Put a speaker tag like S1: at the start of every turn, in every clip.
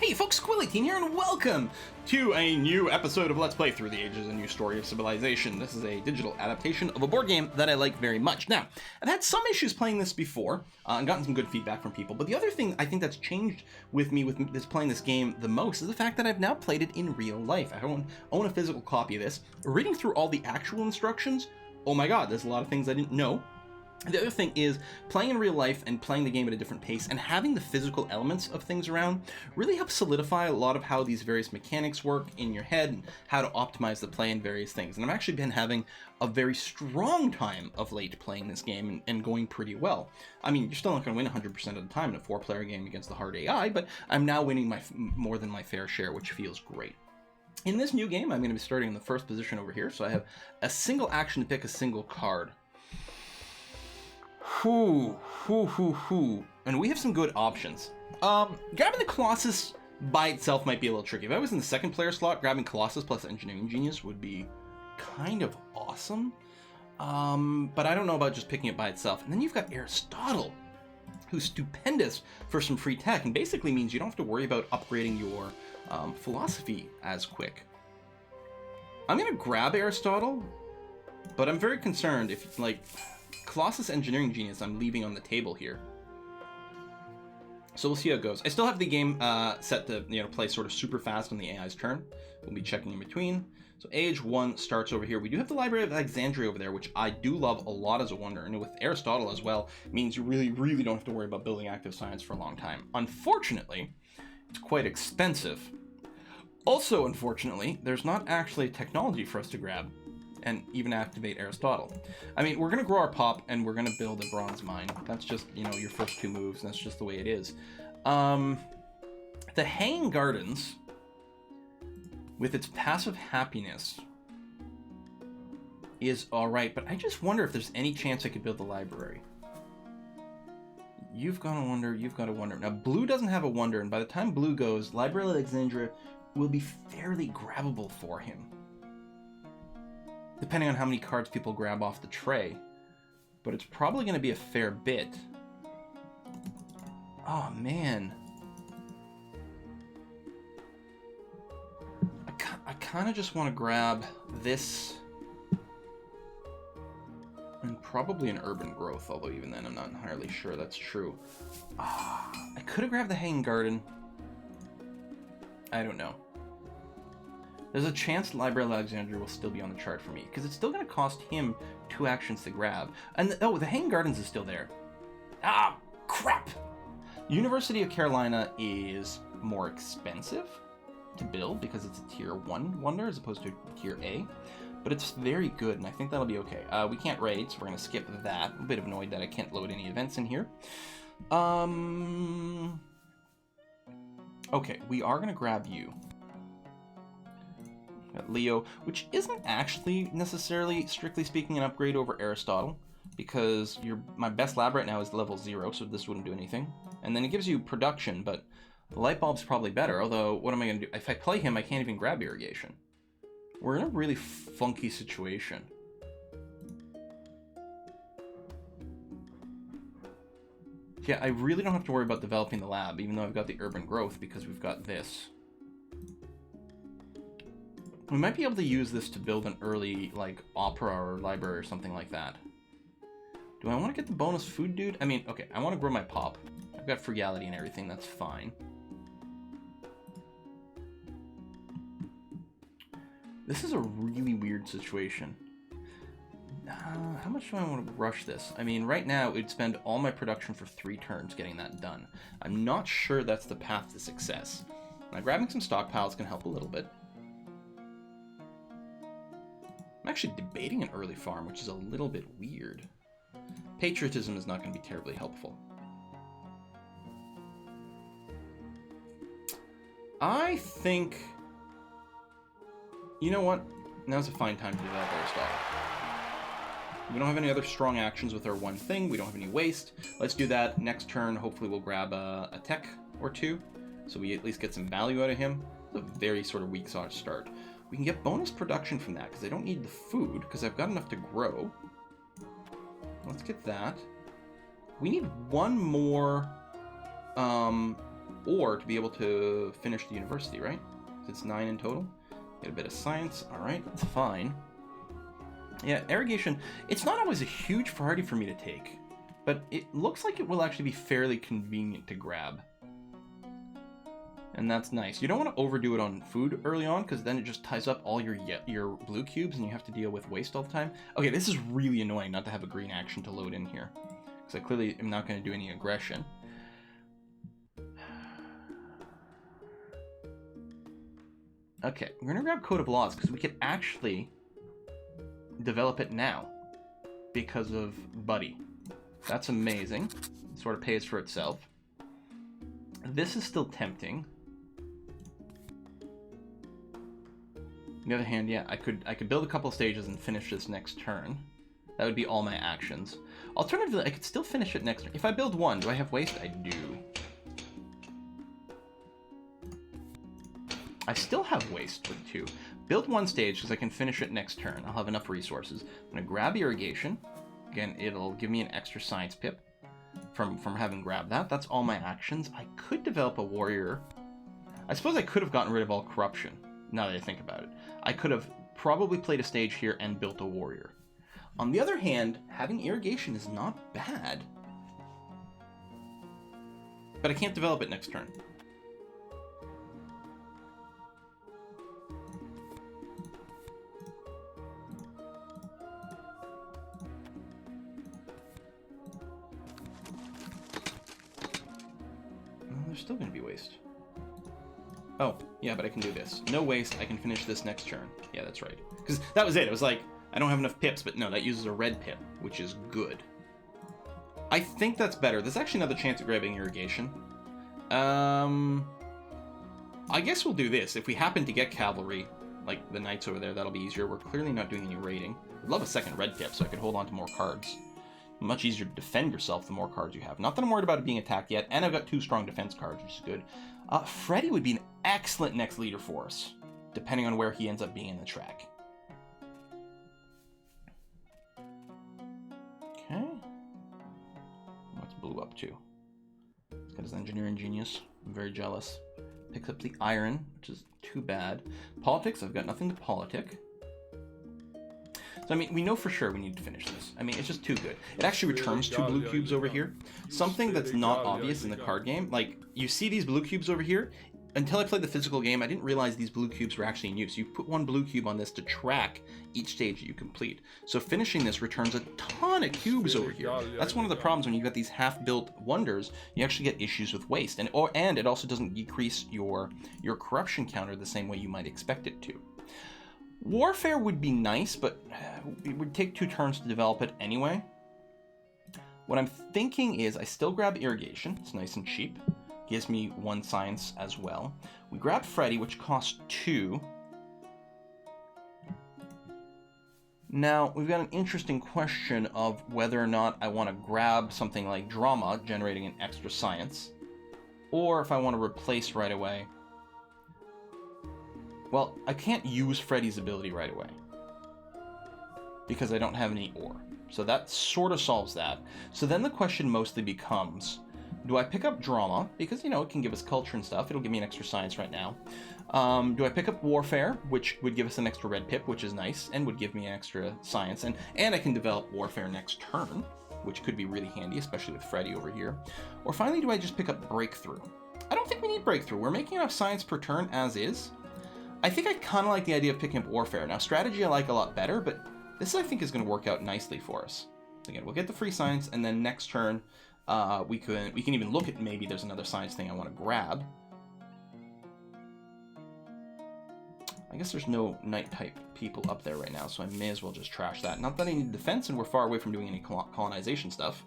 S1: Hey folks, Squilly18 here, and welcome to a new episode of Let's Play Through the Ages, a new story of civilization. This is a digital adaptation of a board game that I like very much. Now, I've had some issues playing this before, and gotten some good feedback from people, but the other thing I think that's changed with me with this playing this game the most is the fact that I've now played it in real life. I own a physical copy of this. Reading through all the actual instructions, oh my god, there's a lot of things I didn't know. The other thing is, playing in real life and playing the game at a different pace and having the physical elements of things around really helps solidify a lot of how these various mechanics work in your head and how to optimize the play and various things. And I've actually been having a very strong time of late playing this game and going pretty well. I mean, you're still not going to win 100% of the time in a 4-player game against the hard AI, but I'm now winning more than my fair share, which feels great. In this new game, I'm going to be starting in the first position over here, so I have a single action to pick a single card. And we have some good options. Grabbing the Colossus by itself might be a little tricky. If I was in the second player slot, grabbing Colossus plus Engineering Genius would be kind of awesome. But I don't know about just picking it by itself. And then you've got Aristotle, who's stupendous for some free tech, and basically means you don't have to worry about upgrading your philosophy as quick. I'm going to grab Aristotle, but I'm very concerned if, like, Colossus Engineering Genius I'm leaving on the table here. So we'll see how it goes. I still have the game set to play sort of super fast on the AI's turn. We'll be checking in between. So age 1 starts over here. We do have the Library of Alexandria over there, which I do love a lot as a wonder. And with Aristotle as well, it means you really don't have to worry about building active science for a long time. Unfortunately, it's quite expensive. Also, unfortunately, there's not actually technology for us to grab and even activate Aristotle. I mean, we're going to grow our pop, and we're going to build a bronze mine. That's just, your first 2 moves, and that's just the way it is. The Hanging Gardens, with its passive happiness, is alright, but I just wonder if there's any chance I could build the library. You've got a wonder, you've got a wonder. Now, blue doesn't have a wonder, and by the time blue goes, Library of Alexandria will be fairly grabbable for him, depending on how many cards people grab off the tray. But it's probably going to be a fair bit. Oh, man. I kind of just want to grab this and probably an urban growth, although even then I'm not entirely sure that's true. I could have grabbed the Hanging Garden. I don't know. There's a chance Library of Alexandria will still be on the chart for me, because it's still going to cost him 2 actions to grab. And the Hanging Gardens is still there. Ah, crap! University of Carolina is more expensive to build because it's a tier 1 wonder as opposed to tier A, but it's very good, and I think that'll be okay. We can't raid, so we're going to skip that. I'm a bit annoyed that I can't load any events in here. Okay, we are going to grab you. Leo, which isn't actually necessarily, strictly speaking, an upgrade over Aristotle, because my best lab right now is level 0, so this wouldn't do anything. And then it gives you production, but the light bulb's probably better, although what am I going to do? If I play him, I can't even grab irrigation. We're in a really funky situation. Yeah, I really don't have to worry about developing the lab, even though I've got the urban growth, because we've got this. We might be able to use this to build an early, like, opera or library or something like that. Do I want to get the bonus food, dude? I mean, okay, I want to grow my pop. I've got frugality and everything, that's fine. This is a really weird situation. How much do I want to rush this? I mean, right now, it'd spend all my production for 3 turns getting that done. I'm not sure that's the path to success. Now, grabbing some stockpiles can help a little bit. I'm actually debating an early farm, which is a little bit weird. Patriotism is not going to be terribly helpful. I think... You know what? Now's a fine time to develop Aristotle. We don't have any other strong actions with our one thing. We don't have any waste. Let's do that. Next turn, hopefully we'll grab a tech or 2, so we at least get some value out of him. It's a very sort of weak start. We can get bonus production from that, because I don't need the food, because I've got enough to grow. Let's get that. We need one more or to be able to finish the university, right? It's 9 in total. Get a bit of science. All right, that's fine. Yeah, irrigation, it's not always a huge priority for me to take, but it looks like it will actually be fairly convenient to grab. And that's nice. You don't want to overdo it on food early on, because then it just ties up all your blue cubes and you have to deal with waste all the time. Okay, this is really annoying not to have a green action to load in here, because I clearly am not going to do any aggression. Okay, we're going to grab Code of Laws, because we could actually develop it now because of Buddy. That's amazing. It sort of pays for itself. This is still tempting. On the other hand, yeah, I could build a couple of stages and finish this next turn. That would be all my actions. Alternatively, I could still finish it next turn. If I build one, do I have waste? I do. I still have waste with 2. Build one stage because I can finish it next turn. I'll have enough resources. I'm going to grab irrigation. Again, it'll give me an extra science pip from having grabbed that. That's all my actions. I could develop a warrior. I suppose I could have gotten rid of all corruption, now that I think about it. I could have probably played a stage here and built a warrior. On the other hand, having irrigation is not bad. But I can't develop it next turn. There's still going to be waste. Oh, yeah, but I can do this. No waste, I can finish this next turn. Yeah, that's right. Because that was it. It was like, I don't have enough pips, but no, that uses a red pip, which is good. I think that's better. There's actually another chance of grabbing irrigation. I guess we'll do this. If we happen to get cavalry, like the knights over there, that'll be easier. We're clearly not doing any raiding. I'd love a second red pip so I could hold on to more cards. Much easier to defend yourself the more cards you have. Not that I'm worried about it being attacked yet, and I've got 2 strong defense cards, which is good. Freddy would be an excellent next leader for us, depending on where he ends up being in the track. Okay. What's Blue up to? He's got his engineering genius. I'm very jealous. Picks up the iron, which is too bad. Politics, I've got nothing to politic. So, I mean, we know for sure we need to finish this. I mean, it's just too good. It actually returns 2 blue cubes over here. Something that's not obvious in the card game. Like, you see these blue cubes over here. Until I played the physical game, I didn't realize these blue cubes were actually in use. You put 1 blue cube on this to track each stage that you complete. So finishing this returns a ton of cubes over here. That's one of the problems when you've got these half-built wonders. You actually get issues with waste. And it also doesn't decrease your corruption counter the same way you might expect it to. Warfare would be nice, but it would take 2 turns to develop it anyway. What I'm thinking is I still grab irrigation. It's nice and cheap. Gives me 1 science as well. We grab Freddy, which costs 2. Now, we've got an interesting question of whether or not I want to grab something like Drama, generating an extra science, or if I want to replace right away. Well, I can't use Freddy's ability right away because I don't have any ore. So that sort of solves that. So then the question mostly becomes, do I pick up Drama? Because, you know, it can give us culture and stuff. It'll give me an extra science right now. Do I pick up Warfare, which would give us an extra red pip, which is nice, and would give me an extra science. And I can develop Warfare next turn, which could be really handy, especially with Freddy over here. Or finally, do I just pick up Breakthrough? I don't think we need Breakthrough. We're making enough science per turn as is. I think I kind of like the idea of picking up Warfare. Now, strategy I like a lot better, but this I think is going to work out nicely for us. Again, we'll get the free science, and then next turn, we can even look at maybe there's another science thing I want to grab. I guess there's no knight-type people up there right now, so I may as well just trash that. Not that I need defense, and we're far away from doing any colonization stuff.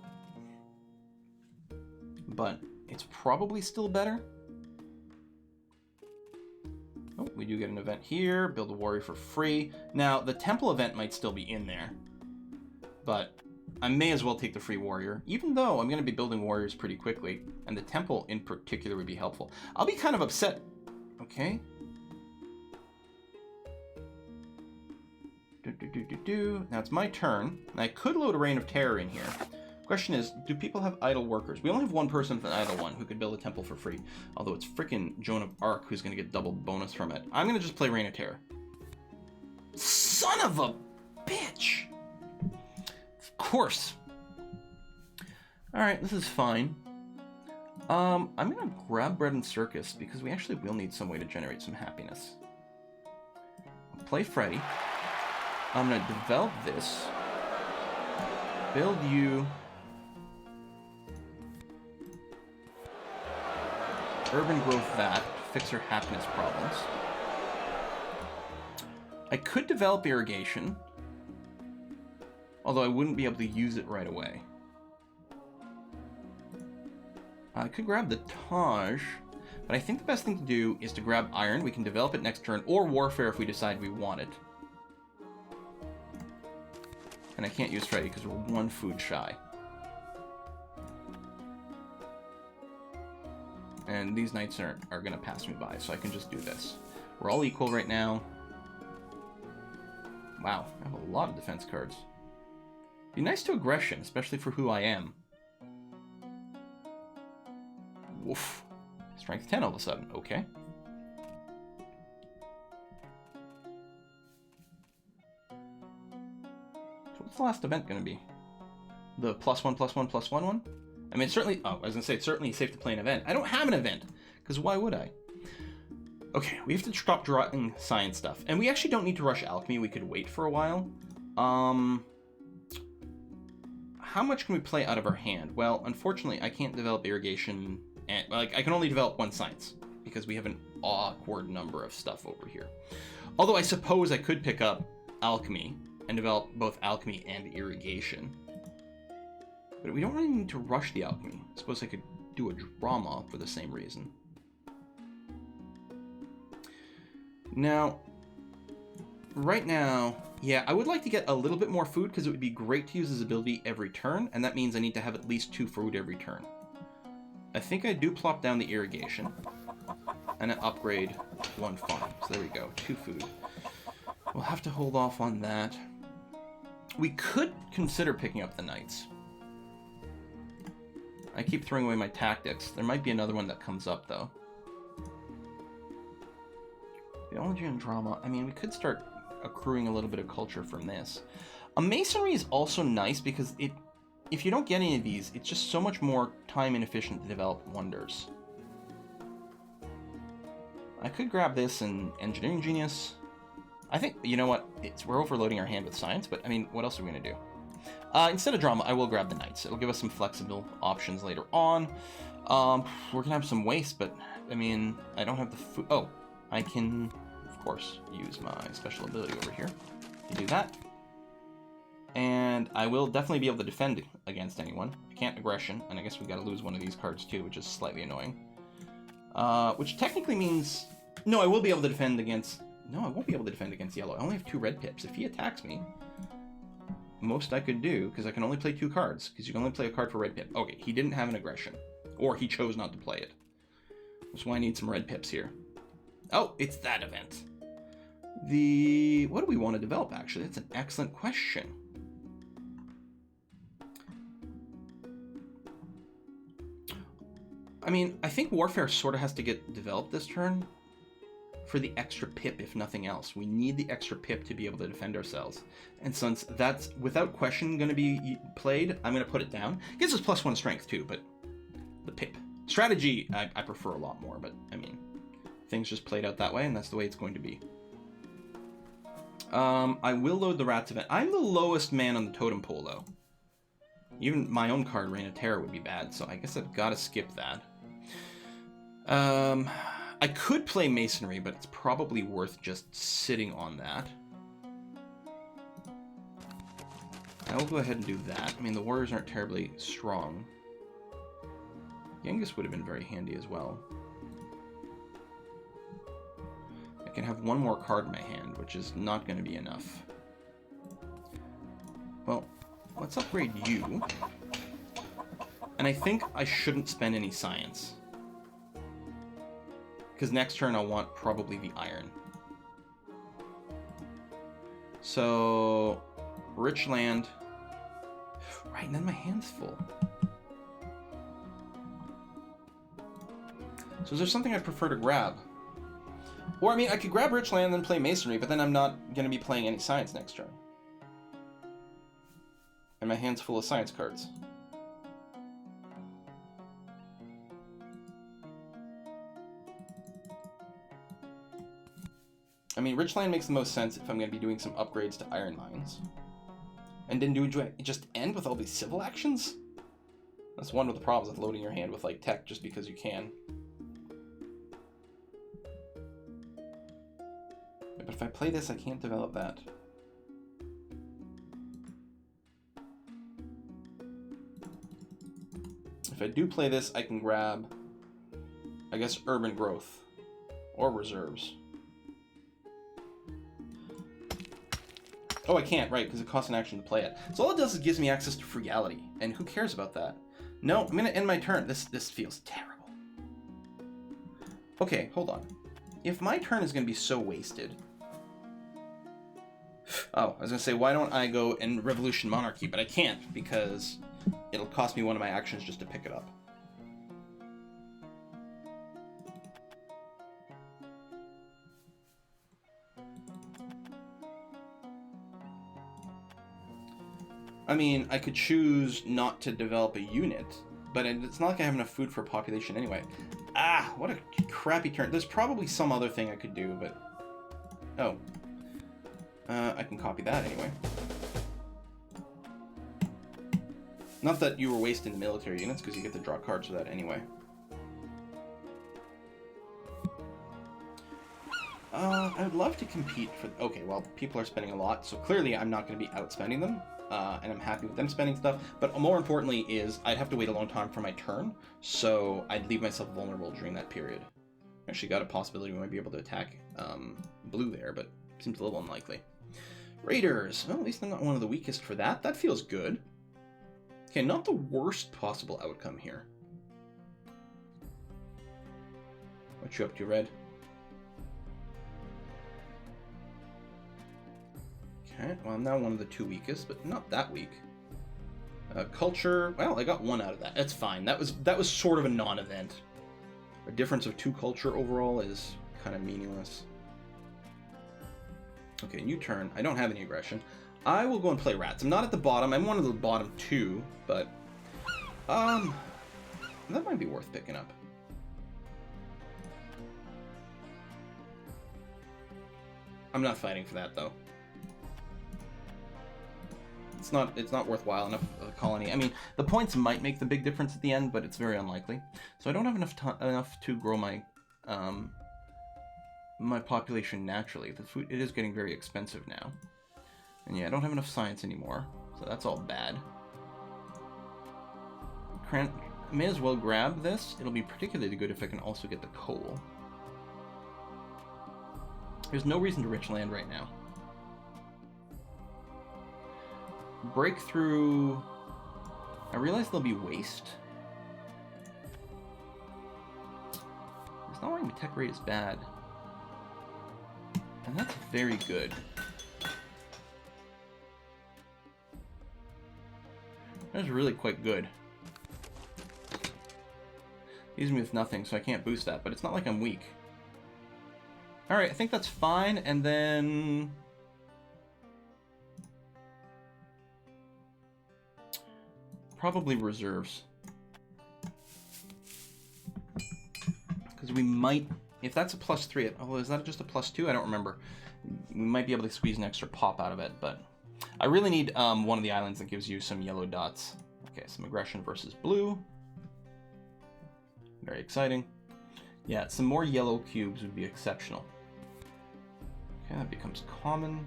S1: But it's probably still better. Oh, we do get an event here. Build a warrior for free. Now, the temple event might still be in there. But I may as well take the free warrior, even though I'm going to be building warriors pretty quickly. And the temple in particular would be helpful. I'll be kind of upset. Okay. Now it's my turn. And I could load a Reign of Terror in here. Question is, do people have idle workers? We only have one person with an idle one who could build a temple for free. Although it's freaking Joan of Arc who's going to get double bonus from it. I'm going to just play Reign of Terror. Son of a bitch! Of course. Alright, this is fine. I'm going to grab Bread and Circus because we actually will need some way to generate some happiness. I'll play Freddy. I'm going to develop this. Build you... Urban growth that, fix her happiness problems. I could develop irrigation, although I wouldn't be able to use it right away. I could grab the Taj, but I think the best thing to do is to grab iron. We can develop it next turn, or warfare if we decide we want it. And I can't use Freddy because we're one food shy. And these knights are going to pass me by, so I can just do this. We're all equal right now. Wow, I have a lot of defense cards. Be nice to aggression, especially for who I am. Woof. Strength 10 all of a sudden. Okay. So what's the last event going to be? The +1/+1/+1 one? I mean, it's certainly... Oh, I was going to say, it's certainly safe to play an event. I don't have an event, because why would I? Okay, we have to stop drawing science stuff. And we actually don't need to rush alchemy. We could wait for a while. How much can we play out of our hand? Well, unfortunately, I can't develop irrigation... And, like, I can only develop one science, because we have an awkward number of stuff over here. Although I suppose I could pick up alchemy and develop both alchemy and irrigation. But we don't really need to rush the alchemy. I suppose I could do a drama for the same reason. Now, right now, yeah, I would like to get a little bit more food because it would be great to use his ability every turn, and that means I need to have at least 2 food every turn. I think I do plop down the irrigation and I upgrade 1 farm. So there we go, 2 food. We'll have to hold off on that. We could consider picking up the knights. I keep throwing away my tactics. There might be another one that comes up, though. Theology and drama. I mean, we could start accruing a little bit of culture from this. A masonry is also nice because if you don't get any of these, it's just so much more time inefficient to develop wonders. I could grab this and engineering genius. I think, you know what, we're overloading our hand with science, but I mean, what else are we going to do? Instead of drama, I will grab the knights. It'll give us some flexible options later on. We're going to have some waste, but, I mean, I don't have the food. Oh, I can, of course, use my special ability over here to do that. And I will definitely be able to defend against anyone. I can't aggression, and I guess we got to lose one of these cards too, which is slightly annoying. Which technically means... No, I will be able to defend against... No, I won't be able to defend against yellow. I only have 2 red pips. If he attacks me... Most I could do, because I can only play 2 cards, because you can only play a card for red pip. Okay, he didn't have an aggression. Or he chose not to play it. That's why I need some red pips here. Oh, it's that event. What do we want to develop, actually? That's an excellent question. I mean, I think warfare sort of has to get developed this turn. For the extra pip, if nothing else. We need the extra pip to be able to defend ourselves. And since that's, without question, going to be played, I'm going to put it down. It gives us +1 strength, too, but the pip. Strategy, I prefer a lot more, but, I mean, things just played out that way, and that's the way it's going to be. I will load the rats event. I'm the lowest man on the totem pole, though. Even my own card, Reign of Terror, would be bad, so I guess I've got to skip that. I could play Masonry, but it's probably worth just sitting on that. I will go ahead and do that. I mean, the warriors aren't terribly strong. Genghis would have been very handy as well. I can have 1 more card in my hand, which is not going to be enough. Well, let's upgrade you. And I think I shouldn't spend any science. Because next turn I'll want probably the iron. So, rich land. Right, and then my hand's full. So is there something I'd prefer to grab? Or, I mean, I could grab Richland and then play Masonry, but then I'm not going to be playing any science next turn. And my hand's full of science cards. I mean, Richland makes the most sense if I'm going to be doing some upgrades to iron mines. And then do it just end with all these civil actions? That's one of the problems with loading your hand with, like, tech just because you can. But if I play this, I can't develop that. If I do play this, I can grab, I guess, urban growth or reserves. Oh, I can't, right, because it costs an action to play it. So all it does is gives me access to frugality, and who cares about that? No, I'm going to end my turn. This feels terrible. Okay, hold on. If my turn is going to be so wasted... Oh, I was going to say, why don't I go and Revolution Monarchy? But I can't, because it'll cost me one of my actions just to pick it up. I mean, I could choose not to develop a unit, but it's not like I have enough food for population anyway. Ah, what a crappy turn. There's probably some other thing I could do, but... Oh. I can copy that anyway. Not that you were wasting the military units, because you get to draw cards for that anyway. I would love to compete for... Okay, well, people are spending a lot, so clearly I'm not going to be outspending them. And I'm happy with them spending stuff, but more importantly is I'd have to wait a long time for my turn, so I'd leave myself vulnerable during that period. Actually got a possibility we might be able to attack blue there, but seems a little unlikely. Raiders! Well, at least I'm not one of the weakest for that. That feels good. Okay, not the worst possible outcome here. What you up to, Red? Okay, well, I'm now one of the two weakest, but not that weak. Culture, well, I got one out of that. That's fine. That was sort of a non-event. A difference of 2 culture overall is kind of meaningless. Okay, new turn. I don't have any aggression. I will go and play rats. I'm not at the bottom. I'm one of the bottom 2, but that might be worth picking up. I'm not fighting for that though. It's not worthwhile enough of a colony. I mean, the points might make the big difference at the end, but it's very unlikely. So I don't have enough to grow my my population naturally. The food, it is getting very expensive now. And yeah, I don't have enough science anymore, so that's all bad. May as well grab this. It'll be particularly good if I can also get the coal. There's no reason to rich land right now. Breakthrough. I realize there'll be waste. It's not like my tech rate is bad. And that's very good. That's really quite good. Leaves me with nothing, so I can't boost that, but it's not like I'm weak. Alright, I think that's fine, and then... probably reserves. Because we might... If that's a +3, oh, is that just a +2? I don't remember. We might be able to squeeze an extra pop out of it, but... I really need one of the islands that gives you some yellow dots. Okay, some aggression versus blue. Very exciting. Yeah, some more yellow cubes would be exceptional. Okay, that becomes common.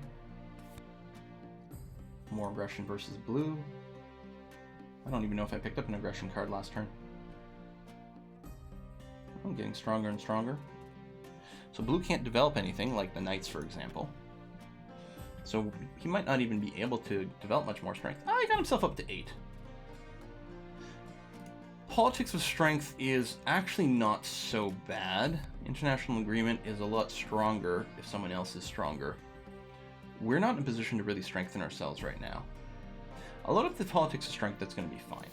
S1: More aggression versus blue. I don't even know if I picked up an aggression card last turn. I'm getting stronger and stronger. So blue can't develop anything, like the knights, for example. So he might not even be able to develop much more strength. Oh, he got himself up to 8. Politics of strength is actually not so bad. International agreement is a lot stronger if someone else is stronger. We're not in a position to really strengthen ourselves right now. I'll load up the politics of strength, that's going to be fine.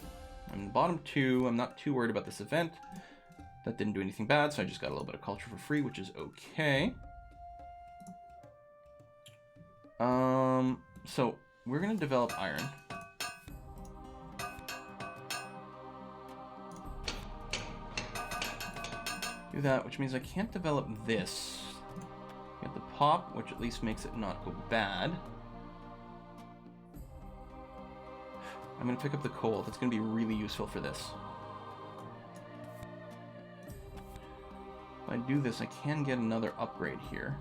S1: And bottom 2, I'm not too worried about this event. That didn't do anything bad, so I just got a little bit of culture for free, which is okay. So we're going to develop iron. Do that, which means I can't develop this. Get the pop, which at least makes it not go bad. I'm going to pick up the coal. That's going to be really useful for this. If I do this, I can get another upgrade here.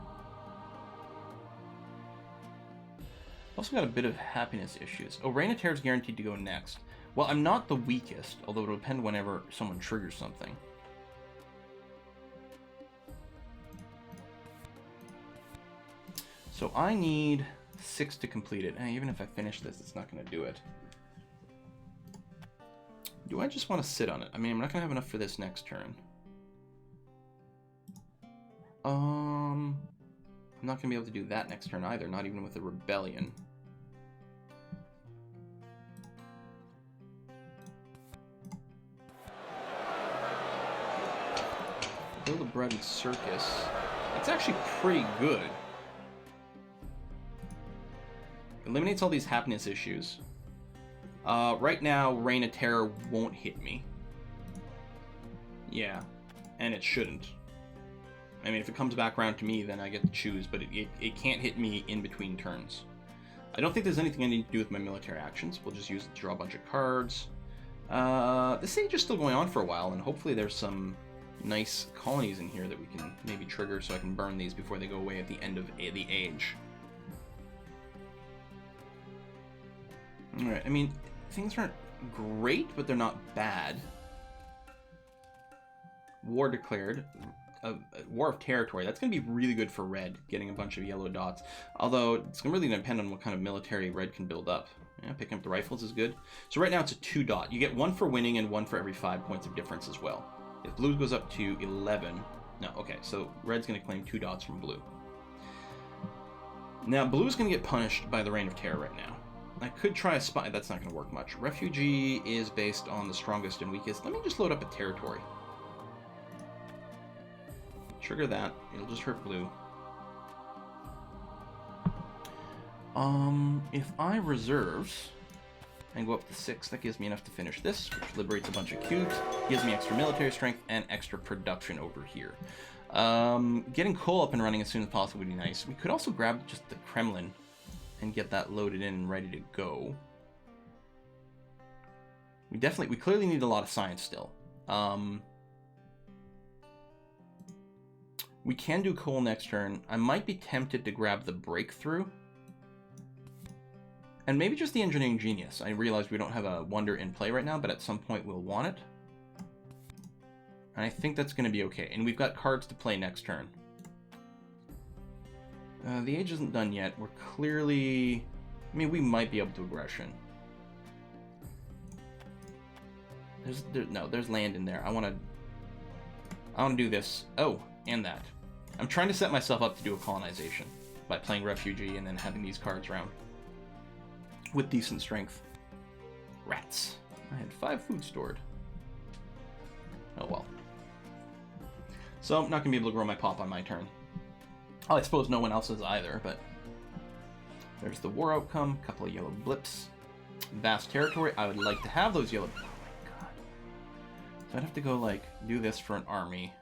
S1: Also got a bit of happiness issues. Oh, Reign of Terror is guaranteed to go next. Well, I'm not the weakest, although it'll depend whenever someone triggers something. So I need 6 to complete it. Even if I finish this, it's not going to do it. Do I just want to sit on it? I mean, I'm not going to have enough for this next turn. I'm not going to be able to do that next turn either, not even with a rebellion. Build a bread and circus. It's actually pretty good. Eliminates all these happiness issues. Right now, Reign of Terror won't hit me. Yeah, and it shouldn't. I mean, if it comes back around to me, then I get to choose, but it can't hit me in between turns. I don't think there's anything I need to do with my military actions. We'll just use it to draw a bunch of cards. This siege is still going on for a while, and hopefully there's some nice colonies in here that we can maybe trigger so I can burn these before they go away at the end of the age. Alright, I mean, things aren't great, but they're not bad. War declared. War of Territory. That's going to be really good for red, getting a bunch of yellow dots. Although, it's going to really depend on what kind of military red can build up. Yeah, picking up the rifles is good. So right now it's a 2 dot. You get 1 for winning and 1 for every 5 points of difference as well. If blue goes up to 11... No, okay, so red's going to claim 2 dots from blue. Now, blue's going to get punished by the Reign of Terror right now. I could try a spy. That's not going to work much. Refugee is based on the strongest and weakest. Let me just load up a territory. Trigger that. It'll just hurt blue. If I reserves and go up to 6, that gives me enough to finish this, which liberates a bunch of cubes, gives me extra military strength and extra production over here. Getting coal up and running as soon as possible would be nice. We could also grab just the Kremlin and get that loaded in and ready to go. We clearly need a lot of science still. We can do coal next turn. I might be tempted to grab the breakthrough. And maybe just the engineering genius. I realize we don't have a wonder in play right now, but at some point we'll want it. And I think that's going to be okay. And we've got cards to play next turn. The age isn't done yet. We're clearly... I mean, we might be able to aggression. There's land in there. I want to do this. Oh, and that. I'm trying to set myself up to do a colonization by playing refugee and then having these cards around with decent strength. Rats. I had 5 food stored. Oh well. So I'm not going to be able to grow my pop on my turn. I suppose no one else is either, but there's the war outcome, a couple of yellow blips. Vast territory. I would like to have those yellow... Oh my god. So I'd have to go, like, do this for an army.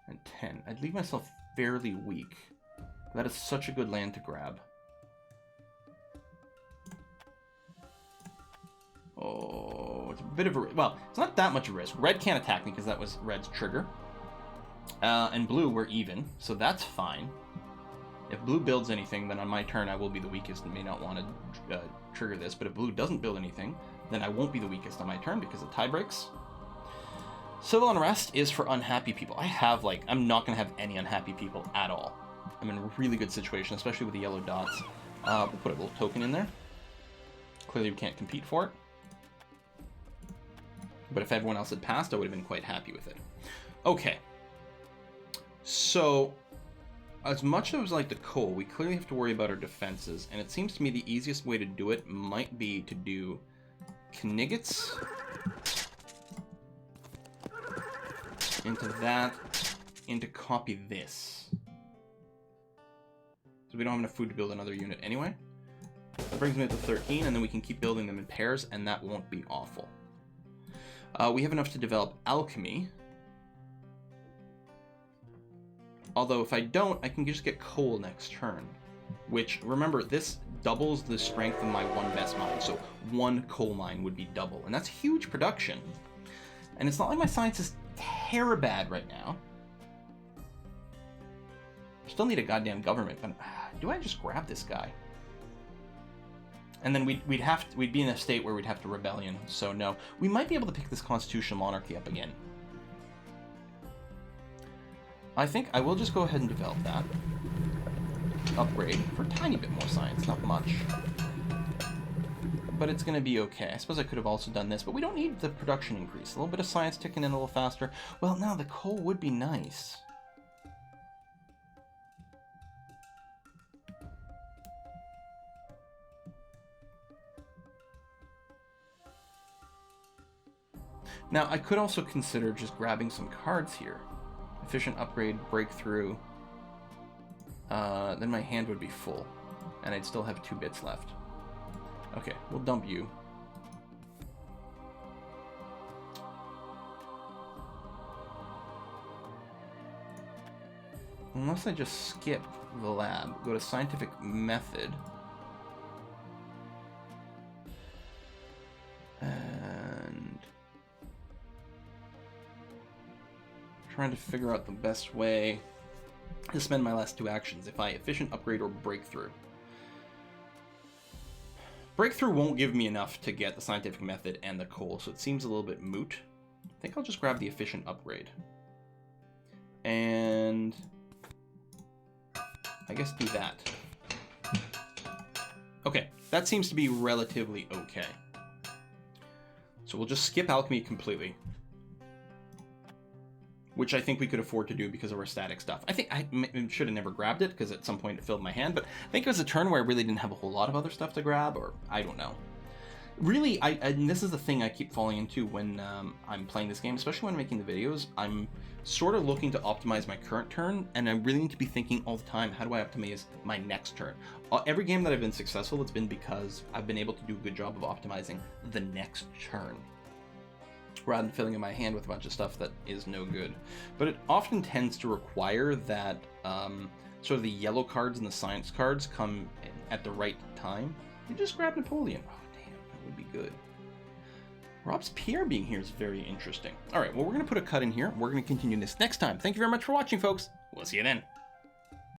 S1: And 10. I'd leave myself fairly weak. That is such a good land to grab. Oh, it's a bit of a... Well, it's not that much of a risk. Red can't attack me because that was red's trigger. And blue, we're even, so that's fine. If blue builds anything, then on my turn I will be the weakest and may not want to trigger this. But if blue doesn't build anything, then I won't be the weakest on my turn because of tie breaks. Civil unrest is for unhappy people. I'm not going to have any unhappy people at all. I'm in a really good situation, especially with the yellow dots. We'll put a little token in there. Clearly we can't compete for it. But if everyone else had passed, I would have been quite happy with it. Okay. So, as much as like the coal, we clearly have to worry about our defenses, and it seems to me the easiest way to do it might be to do Kniggets into that, into copy this. So we don't have enough food to build another unit anyway. That brings me up to 13, and then we can keep building them in pairs, and that won't be awful. We have enough to develop alchemy. Although if I don't, I can just get coal next turn. Which, remember, this doubles the strength of my one best mine. So one coal mine would be double. And that's huge production. And it's not like my science is terribad right now. Still need a goddamn government, but do I just grab this guy? And then we'd be in a state where we'd have to rebellion, so no. We might be able to pick this constitutional monarchy up again. I think I will just go ahead and develop that. Upgrade for a tiny bit more science, not much. But it's gonna be okay. I suppose I could have also done this, but we don't need the production increase. A little bit of science ticking in a little faster. Well, no, the coal would be nice. Now, I could also consider just grabbing some cards here. Efficient upgrade, breakthrough. Then my hand would be full. And I'd still have 2 bits left. Okay, we'll dump you. Unless I just skip the lab, go to scientific method. And trying to figure out the best way to spend my last 2 actions. If I efficient upgrade or breakthrough. Breakthrough won't give me enough to get the scientific method and the coal, so it seems a little bit moot. I think I'll just grab the efficient upgrade. And I guess do that. Okay, that seems to be relatively okay. So we'll just skip alchemy completely. Which I think we could afford to do because of our static stuff. I think I should have never grabbed it because at some point it filled my hand, but I think it was a turn where I really didn't have a whole lot of other stuff to grab, or I don't know. Really, and this is the thing I keep falling into when I'm playing this game, especially when I'm making the videos. I'm sort of looking to optimize my current turn, and I really need to be thinking all the time, how do I optimize my next turn? Every game that I've been successful, it's been because I've been able to do a good job of optimizing the next turn, rather than filling in my hand with a bunch of stuff that is no good. But it often tends to require that sort of the yellow cards and the science cards come at the right time. You just grab Napoleon. Oh, damn, that would be good. Robespierre being here is very interesting. All right, well, we're going to put a cut in here. We're going to continue this next time. Thank you very much for watching, folks. We'll see you then.